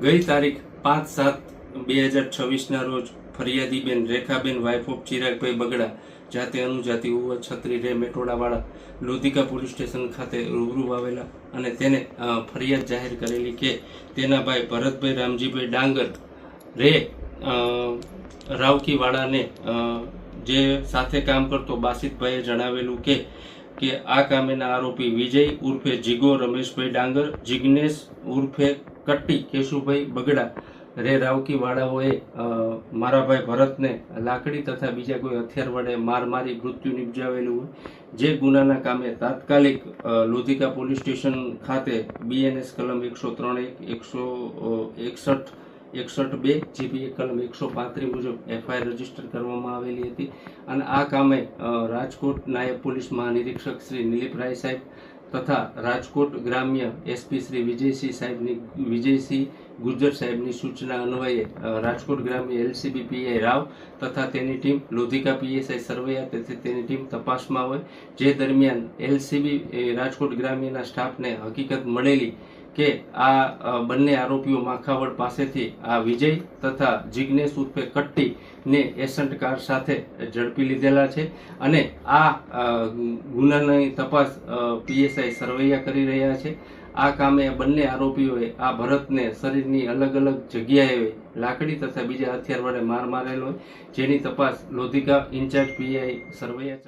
ગઈ તારીખ 5/7/2026 રોજ ફરિયાદીબેન રેખાબેન વાઇફ ઓફ ચિરાગભાઈ બગડા જાતે અનુજાતિ ઉવા છત્રી રે મેટોડાવાળા લોધિકા પોલીસ સ્ટેશન ખાતે રૂબરૂ આવેલા અને તેને ફરિયાદ જાહેર કરેલી કે તેના ભાઈ ભરતભાઈ રામજીભાઈ ડાંગર રે રાવકીવાળાને જે સાથે કામ કરતો બાસિતભાઈએ જણાવેલું કે આ કામેના આરોપી વિજય ઉર્ફે જીગો રમેશભાઈ ડાંગર, જિગ્નેશ ઉર્ફે કટ્ટી કેશુભાઈ બગડા રે રાવકીવાળાઓએ મારા ભાઈ ભરતને લાકડી તથા બીજા કોઈ હથિયાર વડે માર મારી મૃત્યુ નિપજાવેલું હોય, જે ગુનાના કામે તાત્કાલિક લોધિકા પોલીસ સ્ટેશન ખાતે BNS કલમ 103(1) 161(2) GPA કલમ 135 મુજબ FIR રજીસ્ટર કરવામાં આવેલી હતી અને આ કામે રાજકોટ નાયબ પોલીસ મહાનિરીક્ષક શ્રી નિલીપરાય સાહેબ તથા રાજકોટ ગ્રામ્ય SP શ્રી વિજયસિંહ ગુર્જર સાહેબની સૂચના અન્વયે રાજકોટ ગ્રામ્ય LCB PI રાવ તથા તેની ટીમ, લોધિકા PSI સરવૈયા તથા તેની ટીમ તપાસમાં હોય, જે દરમિયાન LCB રાજકોટ ગ્રામ્યના સ્ટાફને હકીકત મળેલી કે આ બંને આરોપીઓ માખાવડ પાસેથી આ વિજય તથા જિગ્નેશ ઉર્ફે કટ્ટી ને એસન્ટ કાર સાથે ઝડપી લીધેલા છે અને આ ગુનાની તપાસ PSI સરવૈયા કરી રહ્યા છે. આ કામે બંને આરોપીઓએ આ ભરતને શરીરની અલગ અલગ જગ્યાએ લાકડી તથા બીજા હથિયાર વડે માર મારેલો હોય, જેની તપાસ લોધિકા ઇન્ચાર્જ PI સરવૈયા